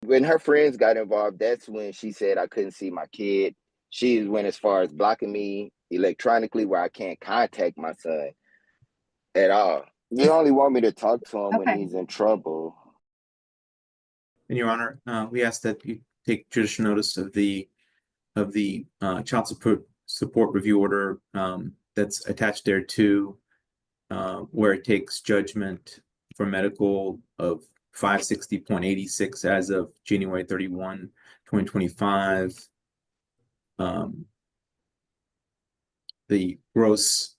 When her friends got involved, that's when she said I couldn't see my kid. She went as far as blocking me electronically where I can't contact my son at all. They only want me to talk to him when Okay. he's in trouble. In Your Honor, we ask that you take judicial notice of the child support review order that's attached there to where it takes judgment for medical of 560.86 as of January 31, 2025. The gross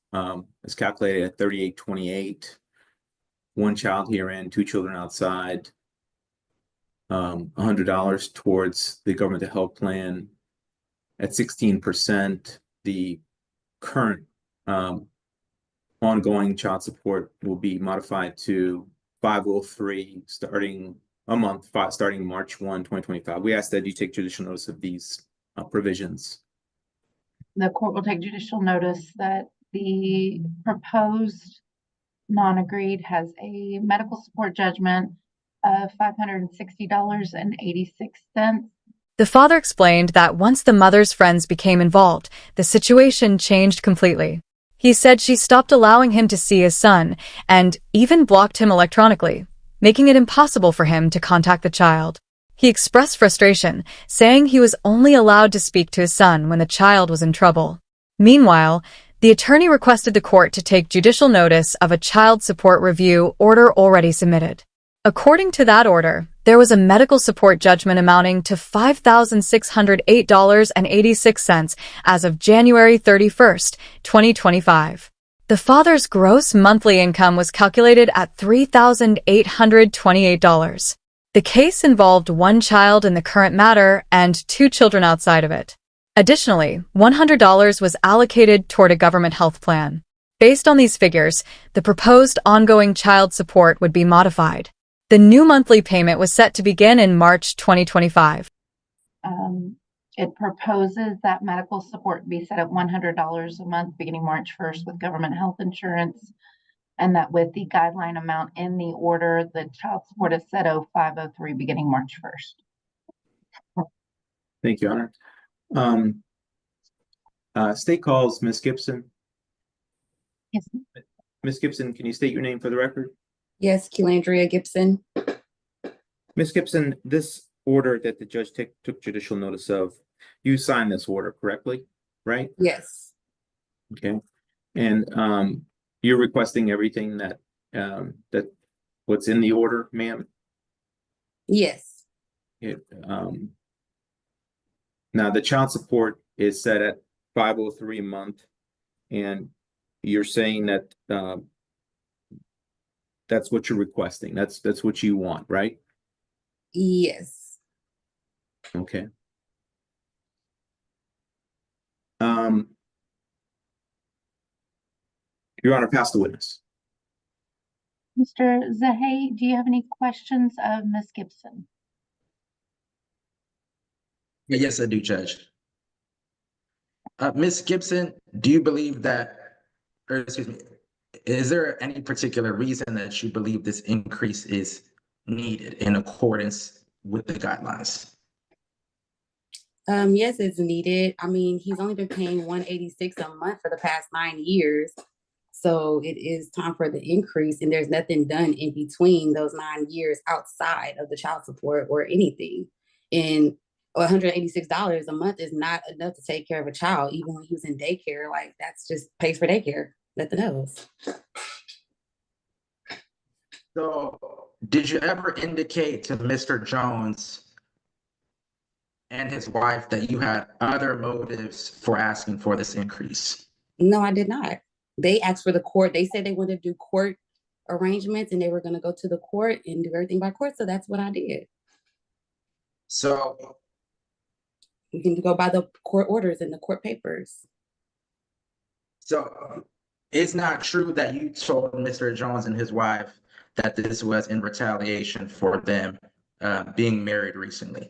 is calculated at 3828. One child herein, two children outside. $100 towards the government health plan. At 16%, the current ongoing child support will be modified to 503 starting March 1, 2025. We ask that you take judicial notice of these provisions. The court will take judicial notice that the proposed non-agreed has a medical support judgment of $560.86. The father explained that once the mother's friends became involved, the situation changed completely. He said she stopped allowing him to see his son and even blocked him electronically, making it impossible for him to contact the child. He expressed frustration, saying he was only allowed to speak to his son when the child was in trouble. Meanwhile, the attorney requested the court to take judicial notice of a child support review order already submitted. According to that order, there was a medical support judgment amounting to $5,608.86 as of January 31, 2025. The father's gross monthly income was calculated at $3,828. The case involved one child in the current matter and two children outside of it. Additionally, $100 was allocated toward a government health plan. Based on these figures, the proposed ongoing child support would be modified. The new monthly payment was set to begin in March 2025. It proposes that medical support be set at $100 a month beginning March 1st with government health insurance, and that with the guideline amount in the order, the child support is set at 503 beginning March 1st. Thank you, Your Honor. State calls Ms. Gibson. Yes. Ms. Gibson, can you state your name for the record? Yes, Kelandria Gibson. Ms. Gibson, this order that the judge took judicial notice of, you signed this order correctly, right? Yes. Okay. And you're requesting everything that what's in the order, ma'am? Yes. Now the child support is set at 503 a month, and you're saying that that's what you're requesting. That's what you want, right? Yes. Okay. Your Honor, pass the witness. Mr. Zahay, do you have any questions of Ms. Gibson? Yes, I do, Judge. Ms. Gibson, do you believe that, or excuse me, is there any particular reason that you believe this increase is needed in accordance with the guidelines? Yes, it's needed. I mean, he's only been paying $186 a month for the past 9 years. So it is time for the increase, and there's nothing done in between those 9 years outside of the child support or anything. And $186 a month is not enough to take care of a child, even when he was in daycare. Like, that's just pays for daycare, nothing else. So did you ever indicate to Mr. Jones and his wife that you had other motives for asking for this increase? No, I did not. They asked for the court. They said they wanted to do court arrangements and they were going to go to the court and do everything by court. So that's what I did. So we can go by the court orders and the court papers. So it's not true that you told Mr. Jones and his wife that this was in retaliation for them being married recently?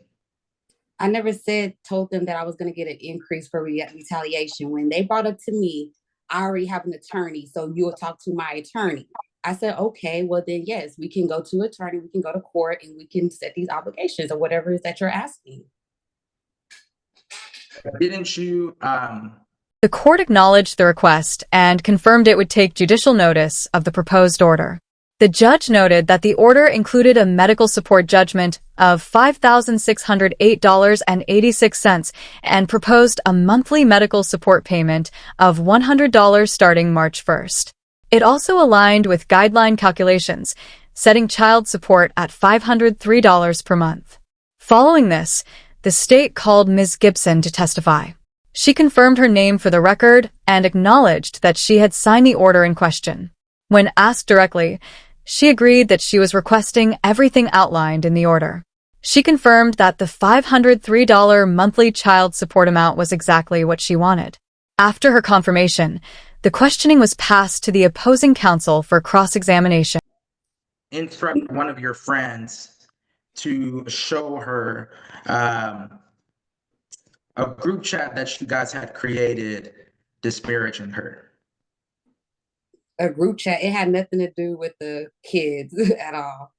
I never told them that I was going to get an increase for retaliation. When they brought up to me, I already have an attorney, so you'll talk to my attorney. I said, okay, well then, yes, we can go to attorney, we can go to court, and we can set these obligations or whatever it is that you're asking. Didn't you, The court acknowledged the request and confirmed it would take judicial notice of the proposed order. The judge noted that the order included a medical support judgment of $5,608.86 and proposed a monthly medical support payment of $100 starting March 1st. It also aligned with guideline calculations, setting child support at $503 per month. Following this, the state called Ms. Gibson to testify. She confirmed her name for the record and acknowledged that she had signed the order in question. When asked directly, she agreed that she was requesting everything outlined in the order. She confirmed that the $503 monthly child support amount was exactly what she wanted. After her confirmation, the questioning was passed to the opposing counsel for cross-examination. instruct one of your friends to show her a group chat that you guys had created disparaging her? A group chat, it had nothing to do with the kids at all.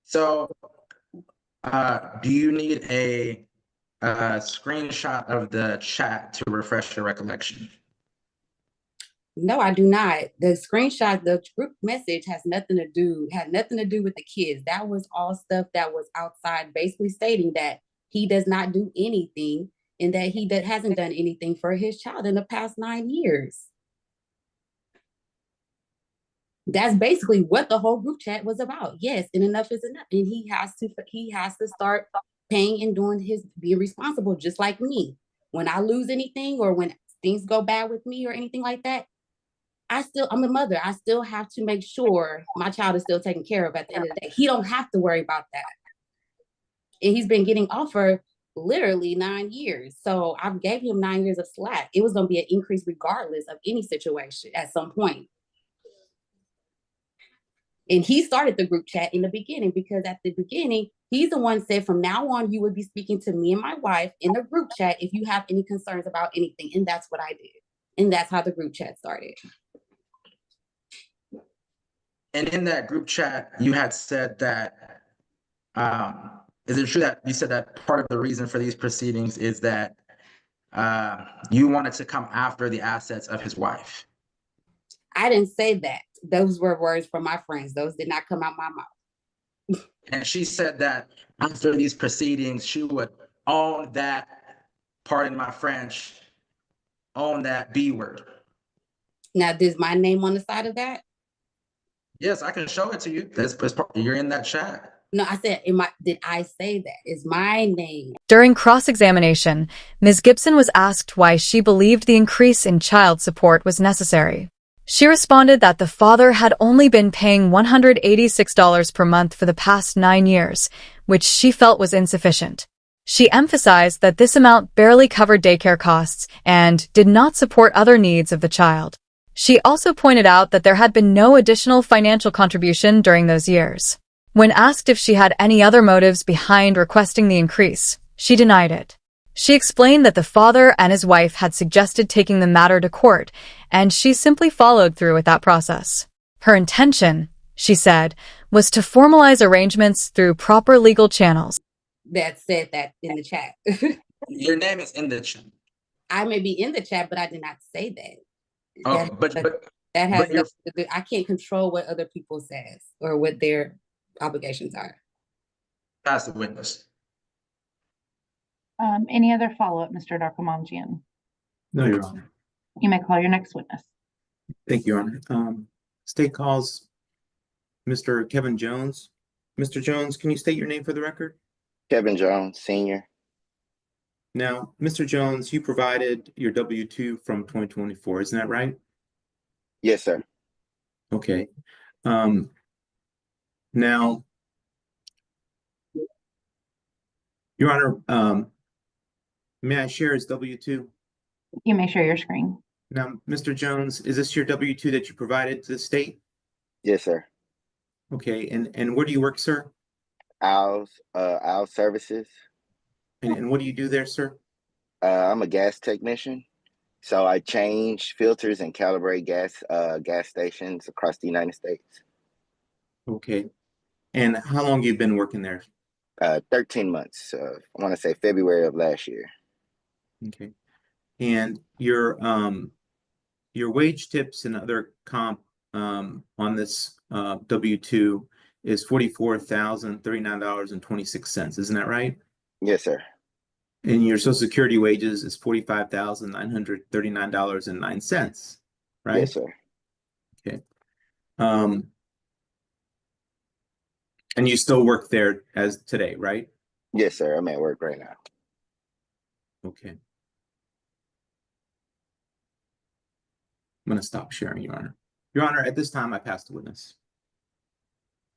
So, do you need a screenshot of the chat to refresh your recollection? No, I do not. The screenshot, the group message had nothing to do with the kids. That was all stuff that was outside, basically stating that he does not do anything and that he hasn't done anything for his child in the past 9 years. That's basically what the whole group chat was about. Yes, and enough is enough. And he has to start paying and being responsible, just like me. When I lose anything or when things go bad with me or anything like that, I'm a mother. I still have to make sure my child is still taken care of at the end of the day. He don't have to worry about that. And he's been getting off for literally 9 years. So I gave him 9 years of slack. It was going to be an increase regardless of any situation at some point. And he started the group chat in the beginning because at the beginning, he's the one said, from now on, you would be speaking to me and my wife in the group chat if you have any concerns about anything. And that's what I did. And that's how the group chat started. And in that group chat, you had said that, is it true that you said that part of the reason for these proceedings is that you wanted to come after the assets of his wife? I didn't say that. Those were words from my friends. Those did not come out my mouth. And she said that after these proceedings, she would own that, pardon my French, own that B word. Now, is my name on the side of that? Yes, I can show it to you. You're in that chat. No, I said, did I say that? Is my name? During cross-examination, Ms. Gibson was asked why she believed the increase in child support was necessary. She responded that the father had only been paying $186 per month for the past 9 years, which she felt was insufficient. She emphasized that this amount barely covered daycare costs and did not support other needs of the child. She also pointed out that there had been no additional financial contribution during those years. When asked if she had any other motives behind requesting the increase, she denied it. She explained that the father and his wife had suggested taking the matter to court, and she simply followed through with that process. Her intention, she said, was to formalize arrangements through proper legal channels. That said that in the chat. Your name is in the chat. I may be in the chat, but I did not say that. Oh, that has I can't control what other people says or what their obligations are. Pass the witness. Any other follow-up, Mr. Darkomanjian? No, Your Honor. You may call your next witness. Thank you, Your Honor. State calls Mr. Kevin Jones. Mr. Jones, can you state your name for the record? Kevin Jones, Sr. Now, Mr. Jones, you provided your W-2 from 2024, isn't that right? Yes, sir. Okay. Now, Your Honor, may I share his W-2? You may share your screen. Now, Mr. Jones, is this your W-2 that you provided to the state? Yes, sir. Okay, and where do you work, sir? Owls Services. And what do you do there, sir? I'm a gas technician. So I change filters and calibrate gas stations across the United States. Okay. And how long you been working there? 13 months. I want to say February of last year. Okay. And your wage tips and other comp on this W-2 is $44,039.26. Isn't that right? Yes, sir. And your Social Security wages is $45,939.09, right? Yes, sir. Okay. And you still work there as today, right? Yes, sir. I'm at work right now. Okay. I'm going to stop sharing, Your Honor. Your Honor, at this time, I pass the witness.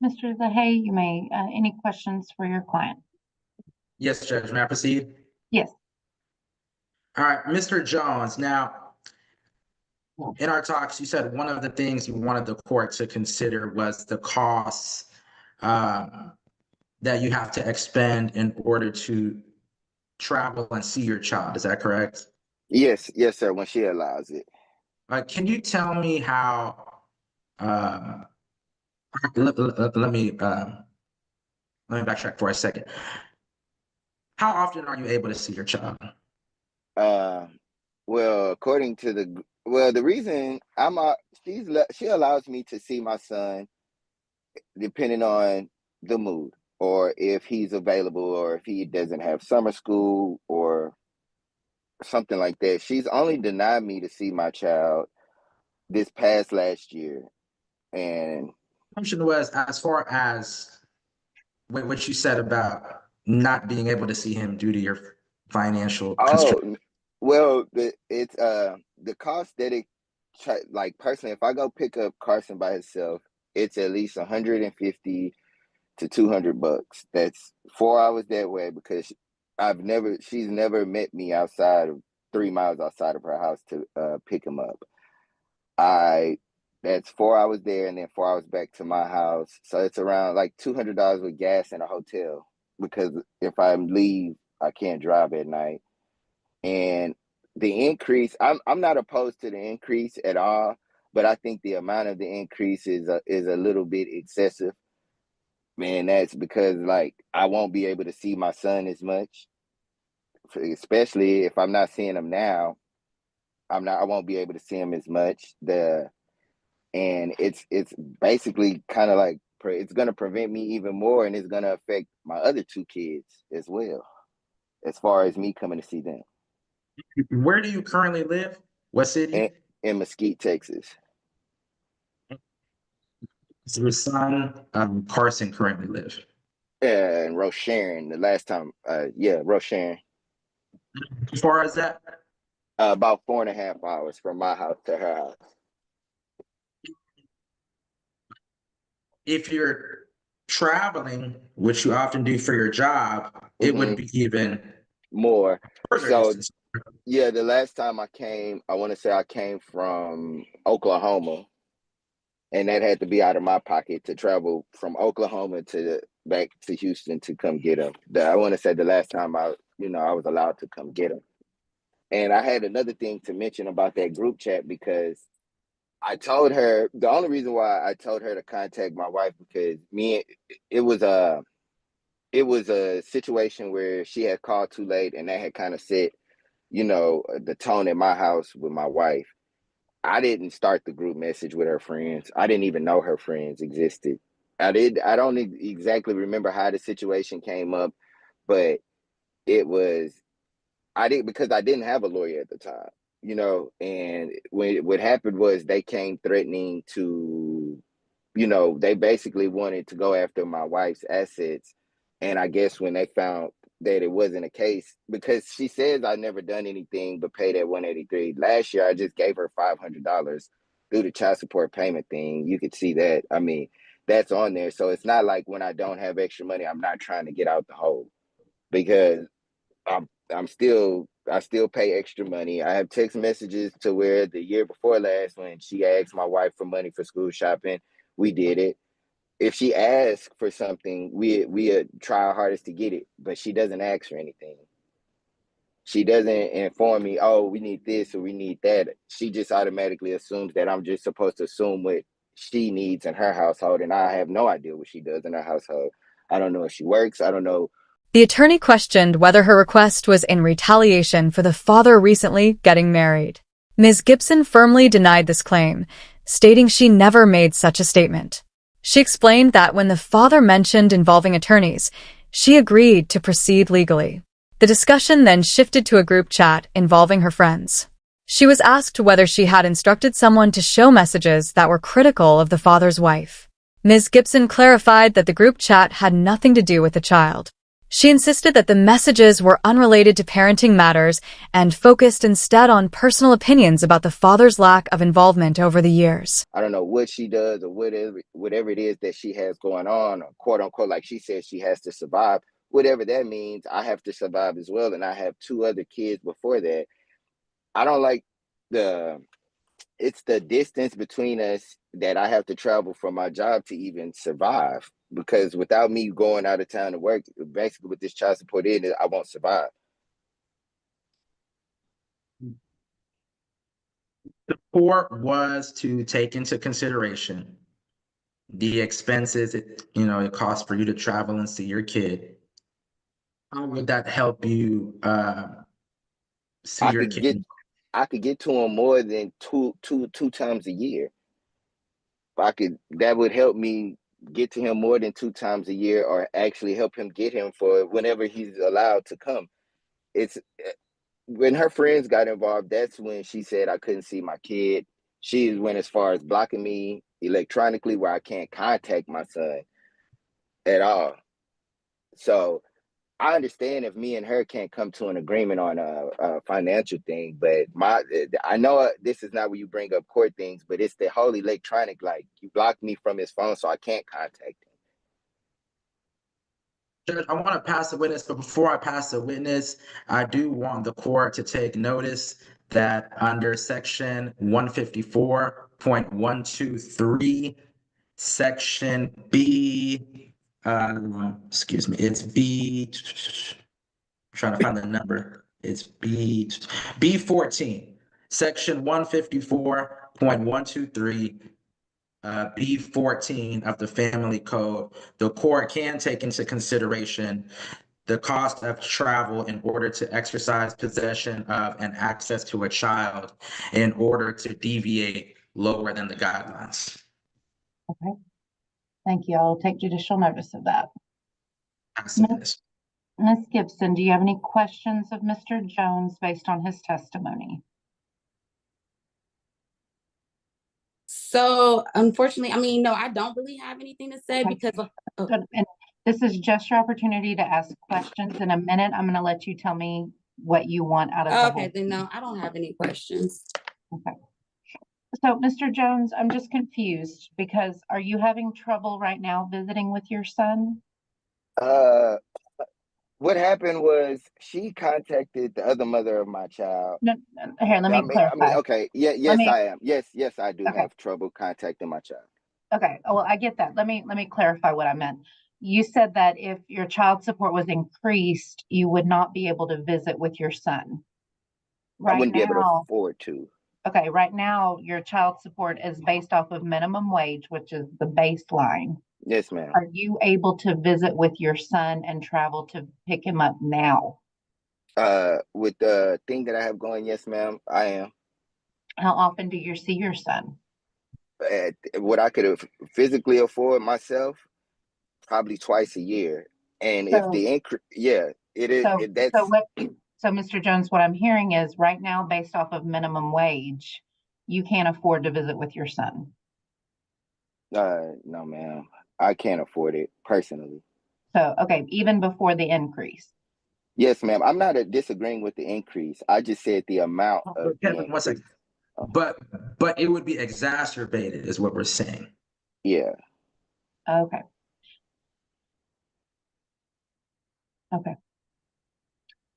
Mr. LaHaye, you may, any questions for your client? Yes, Judge, may I proceed? Yes. All right, Mr. Jones, now, in our talks, you said one of the things you wanted the court to consider was the costs that you have to expend in order to travel and see your child. Is that correct? Yes, yes, sir. When she allows it. Can you tell me how, let me backtrack for a second. How often are you able to see your child? Well, according to the reason she allows me to see my son depending on the mood, or if he's available, or if he doesn't have summer school or something like that. She's only denied me to see my child this past last year. And Question was, as far as what you said about not being able to see him due to your financial constraints. well, the cost that like personally, if I go pick up Carson by himself, it's at least 150 to 200 bucks. That's 4 hours that way, because she's never met me outside of 3 miles outside of her house to pick him up. That's 4 hours there and then 4 hours back to my house. So it's around like $200 with gas and a hotel, because if I leave, I can't drive at night. And the increase, I'm not opposed to the increase at all, but I think the amount of the increase is a little bit excessive. Man, that's because like I won't be able to see my son as much, especially if I'm not seeing him now. I won't be able to see him as much. And it's basically kind of like it's going to prevent me even more, and it's going to affect my other 2 kids as well, as far as me coming to see them. Where do you currently live? What city? In Mesquite, Texas. Does your son, Carson, currently live? And Rosharon, the last time, Rosharon. As far as that? About 4.5 hours from my house to her house. If you're traveling, which you often do for your job, it would be even more. So, distance. yeah, the last time I came, I want to say I came from Oklahoma, and that had to be out of my pocket to travel from Oklahoma back to Houston to come get him. I want to say the last time I was allowed to come get him. And I had another thing to mention about that group chat, because I told her, the only reason why I told her to contact my wife, because it was a situation where she had called too late, and that had kind of set, the tone at my house with my wife. I didn't start the group message with her friends. I didn't even know her friends existed. I don't exactly remember how the situation came up, but because I didn't have a lawyer at the time, and what happened was they came threatening to, they basically wanted to go after my wife's assets. And I guess when they found that it wasn't a case, because she says I never done anything but pay that 183. Last year, I just gave her $500 through the child support payment thing. You could see that. I mean, that's on there. So it's not like when I don't have extra money, I'm not trying to get out the hole, because I still pay extra money. I have text messages to where the year before last, when she asked my wife for money for school shopping, we did it. If she asks for something, we try our hardest to get it, but she doesn't ask for anything. She doesn't inform me, oh, we need this or we need that. She just automatically assumes that I'm just supposed to assume what she needs in her household, and I have no idea what she does in her household. I don't know if she works. I don't know. The attorney questioned whether her request was in retaliation for the father recently getting married. Ms. Gibson firmly denied this claim, stating she never made such a statement. She explained that when the father mentioned involving attorneys, she agreed to proceed legally. The discussion then shifted to a group chat involving her friends. She was asked whether she had instructed someone to show messages that were critical of the father's wife. Ms. Gibson clarified that the group chat had nothing to do with the child. She insisted that the messages were unrelated to parenting matters and focused instead on personal opinions about the father's lack of involvement over the years. I don't know what she does or whatever it is that she has going on, or quote unquote, like she says, she has to survive. Whatever that means, I have to survive as well. And I have 2 other kids before that. I don't like it's the distance between us that I have to travel for my job to even survive. Because without me going out of town to work, basically with this child support in, I won't survive. The court was to take into consideration the expenses it costs for you to travel and see your kid. How would that help you see I your could get kid? I could get to him more than two times a year. That would help me get to him more than 2 times a year, or actually help him get him for whenever he's allowed to come. It's when her friends got involved, that's when she said I couldn't see my kid. She went as far as blocking me electronically where I can't contact my son at all. So I understand if me and her can't come to an agreement on a financial thing, but I know this is not where you bring up court things, but it's the whole electronic, like you blocked me from his phone so I can't contact him. Judge, I want to pass the witness, but before I pass the witness, I do want the court to take notice that under section 154.123, section B, excuse me, it's B, trying to find the number. It's B14, section 154.123, B14 of the Family Code. The court can take into consideration the cost of travel in order to exercise possession of and access to a child in order to deviate lower than the guidelines. Okay. Thank you. I'll take judicial notice of that. Ms. Gibson, do you have any questions of Mr. Jones based on his testimony? So unfortunately, no, I don't really have anything to say because And this is just your opportunity to ask questions. In a minute, I'm going to let you tell me what you want out of the okay, then no, I don't have any questions. Okay. So, Mr. Jones, I'm just confused because are you having trouble right now visiting with your son? What happened was she contacted the other mother of my child. No, here, let me clarify. Okay. I am. Yes, I do have trouble contacting my child. Okay. Well, I get that. Let me clarify what I meant. You said that if your child support was increased, you would not be able to visit with your son. I wouldn't be able to afford to. Okay, right now your child support is based off of minimum wage, which is the baseline. Yes, ma'am. Are you able to visit with your son and travel to pick him up now? With the thing that I have going, yes, ma'am, I am. How often do you see your son? What I could physically afford myself, probably twice a year. And if the increase, yeah, it is. So, Mr. Jones, what I'm hearing is right now, based off of minimum wage, you can't afford to visit with your son. No, ma'am, I can't afford it personally. So, okay, even before the increase. Yes, ma'am. I'm not disagreeing with the increase. I just said the amount of the increase. 1 second. But it would be exacerbated, is what we're saying. Yeah. Okay. Okay.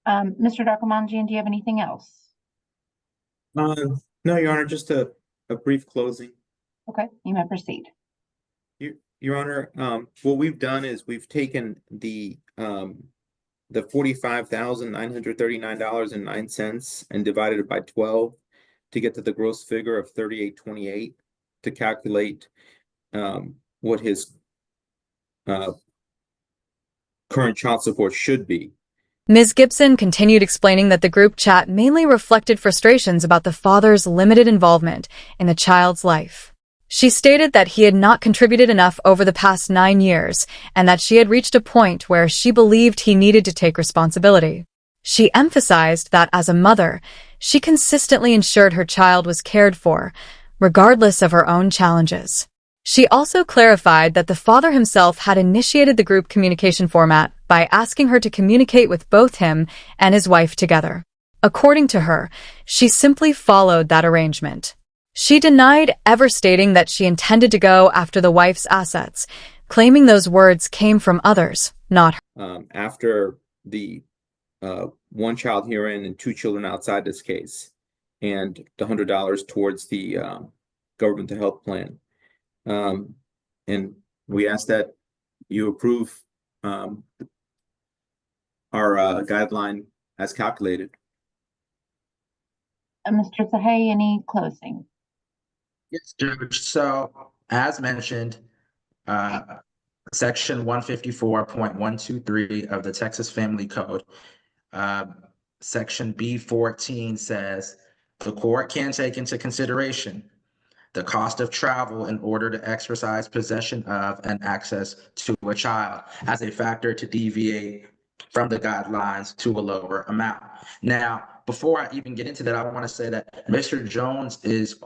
Mr. Darkomanjian, do you have anything else? No, Your Honor, just a brief closing. Okay, you may proceed. Your Honor, what we've done is we've taken the the $45,939.09 and divided it by 12 to get to the gross figure of 3828 to calculate what his current child support should be. Ms. Gibson continued explaining that the group chat mainly reflected frustrations about the father's limited involvement in the child's life. She stated that he had not contributed enough over the past 9 years and that she had reached a point where she believed he needed to take responsibility. She emphasized that as a mother, she consistently ensured her child was cared for, regardless of her own challenges. She also clarified that the father himself had initiated the group communication format by asking her to communicate with both him and his wife together. According to her, she simply followed that arrangement. She denied ever stating that she intended to go after the wife's assets, claiming those words came from others, not her. After the one child herein and 2 children outside this case, and the $100 towards the government to health plan. And we ask that you approve our guideline as calculated. Mr. Zahay, any closing? Yes, Judge. So, as mentioned, Section 154.123 of the Texas Family Code, Section B14 says the court can take into consideration the cost of travel in order to exercise possession of and access to a child as a factor to deviate from the guidelines to a lower amount. Now, before I even get into that, I want to say that Mr. Jones is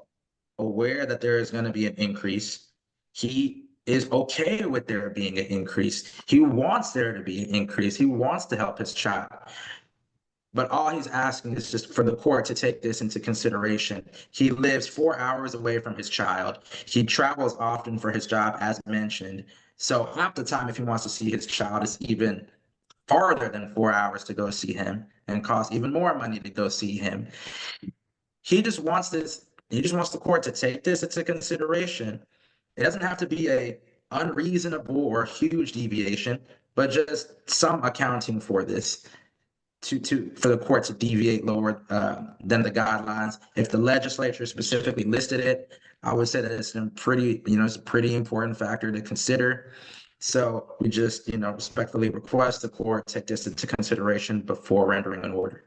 aware that there is going to be an increase. He is okay with there being an increase. He wants there to be an increase. He wants to help his child. But all he's asking is just for the court to take this into consideration. He lives 4 hours away from his child. He travels often for his job, as mentioned. So half the time, if he wants to see his child, is even farther than 4 hours to go see him and cost even more money to go see him. He just wants this. He just wants the court to take this into consideration. It doesn't have to be a unreasonable or huge deviation, but just some accounting for this for the court to deviate lower than the guidelines. If the legislature specifically listed it, I would say that it's a pretty important factor to consider. So we just, respectfully request the court take this into consideration before rendering an order.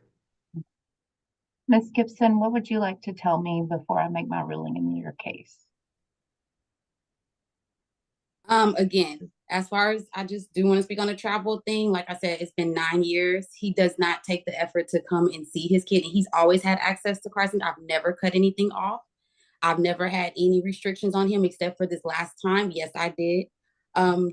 Ms. Gibson, what would you like to tell me before I make my ruling in your case? Again, as far as I just do want to speak on the travel thing, like I said, it's been 9 years. He does not take the effort to come and see his kid. And he's always had access to Carson. I've never cut anything off. I've never had any restrictions on him except for this last time. Yes, I did.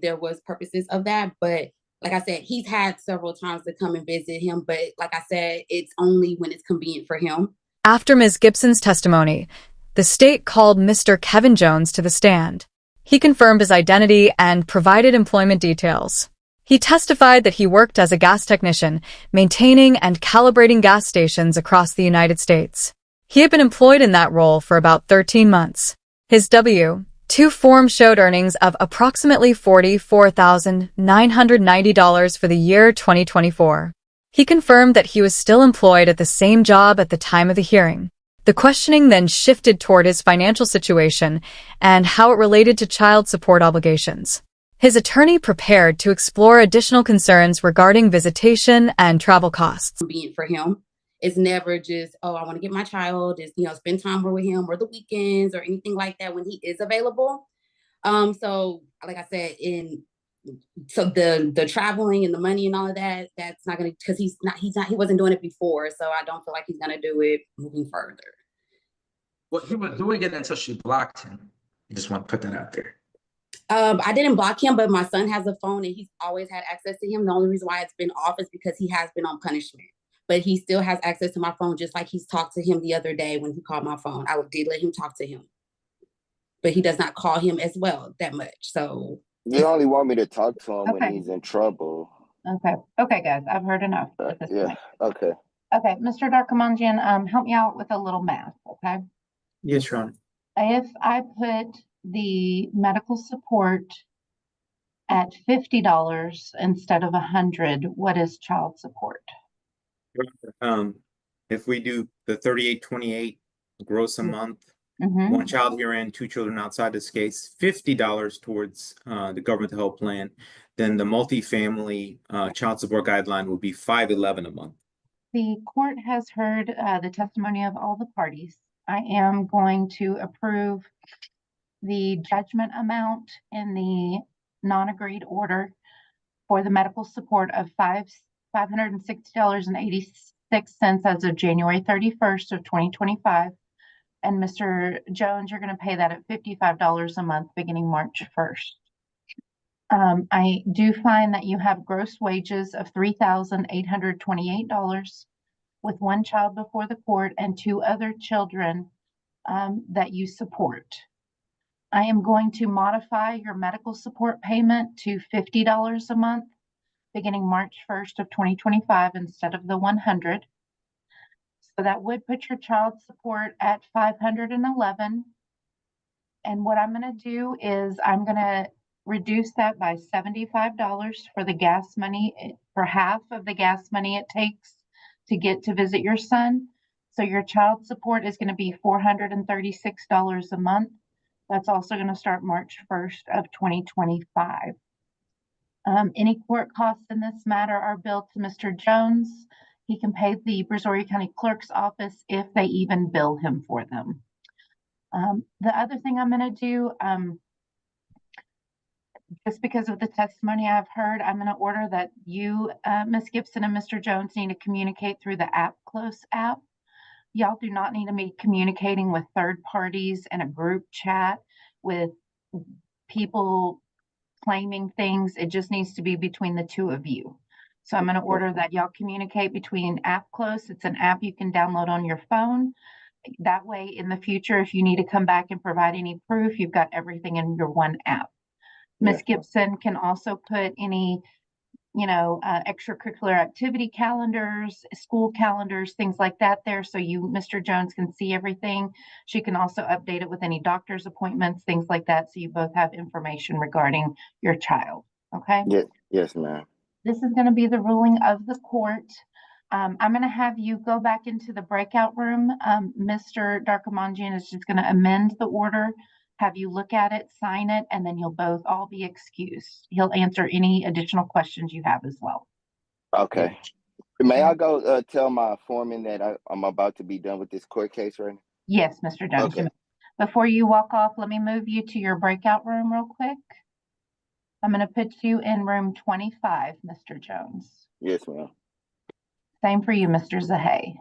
There was purposes of that, but like I said, he's had several times to come and visit him. But like I said, it's only when it's convenient for him. After Ms. Gibson's testimony, the state called Mr. Kevin Jones to the stand. He confirmed his identity and provided employment details. He testified that he worked as a gas technician, maintaining and calibrating gas stations across the United States. He had been employed in that role for about 13 months. His W-2 form showed earnings of approximately $44,990 for the year 2024. He confirmed that he was still employed at the same job at the time of the hearing. The questioning then shifted toward his financial situation and how it related to child support obligations. His attorney prepared to explore additional concerns regarding visitation and travel costs. Convenient for him. It's never just, I want to get my child, just, spend time with him or the weekends or anything like that when he is available. So like I said, so the traveling and the money and all of that, that's not going to, because he wasn't doing it before. So I don't feel like he's going to do it moving further. Well, he was doing it until she blocked him. I just want to put that out there. I didn't block him, but my son has a phone and he's always had access to him. The only reason why it's been off is because he has been on punishment. But he still has access to my phone, just like he's talked to him the other day when he called my phone. I did let him talk to him. But he does not call him as well that much. So you only want me to talk to him when he's in trouble. Okay, guys, I've heard enough at this point. Okay. Okay, Mr. Darkamanjian, help me out with a little math, okay? Yes, Your Honor. If I put the medical support at $50 instead of $100, what is child support? If we do the 3828 gross a month, Mhm. one child here and two children outside this case, $50 towards the government health plan, then the multifamily child support guideline will be $511 a month. The court has heard the testimony of all the parties. I am going to approve the judgment amount in the non-agreed order for the medical support of $560.86 as of January 31st of 2025. And Mr. Jones, you're going to pay that at $55 a month beginning March 1st. I do find that you have gross wages of $3,828 with one child before the court and two other children that you support. I am going to modify your medical support payment to $50 a month beginning March 1st of 2025 instead of the $100. So that would put your child support at $511. And what I'm going to do is I'm going to reduce that by $75 for the gas money, for half of the gas money it takes to get to visit your son. So your child support is going to be $436 a month. That's also going to start March 1st of 2025. Any court costs in this matter are billed to Mr. Jones. He can pay the Brazoria County Clerk's office if they even bill him for them. The other thing I'm going to do, just because of the testimony I've heard, I'm going to order that you, Ms. Gibson and Mr. Jones, need to communicate through the Close app. Y'all do not need to be communicating with third parties in a group chat with people claiming things. It just needs to be between the two of you. So I'm going to order that y'all communicate between Close. It's an app you can download on your phone. That way, in the future, if you need to come back and provide any proof, you've got everything in your one app. Ms. Gibson can also put any, extracurricular activity calendars, school calendars, things like that there. So you, Mr. Jones, can see everything. She can also update it with any doctor's appointments, things like that. So you both have information regarding your child. Okay? Yes, ma'am. This is going to be the ruling of the court. I'm going to have you go back into the breakout room. Mr. Darkamanjian is just going to amend the order, have you look at it, sign it, and then you'll both all be excused. He'll answer any additional questions you have as well. Okay. May I go tell my foreman that I'm about to be done with this court case right now? Yes, Mr. Jones. Okay. Before you walk off, let me move you to your breakout room real quick. I'm going to put you in room 25, Mr. Jones. Yes, ma'am. Same for you, Mr. Zahay.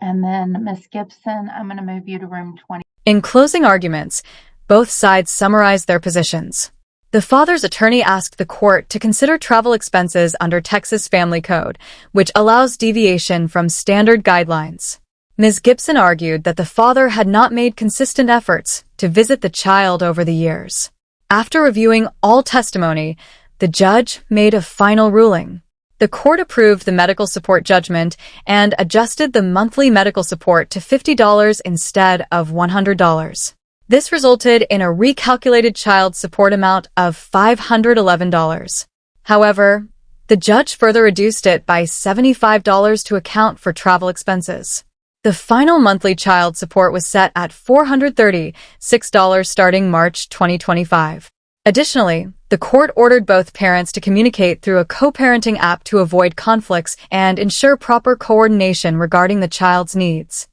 And then Ms. Gibson, I'm going to move you to room 20. In closing arguments, both sides summarized their positions. The father's attorney asked the court to consider travel expenses under Texas Family Code, which allows deviation from standard guidelines. Ms. Gibson argued that the father had not made consistent efforts to visit the child over the years. After reviewing all testimony, the judge made a final ruling. The court approved the medical support judgment and adjusted the monthly medical support to $50 instead of $100. This resulted in a recalculated child support amount of $511. However, the judge further reduced it by $75 to account for travel expenses. The final monthly child support was set at $436 starting March 2025. Additionally, the court ordered both parents to communicate through a co-parenting app to avoid conflicts and ensure proper coordination regarding the child's needs.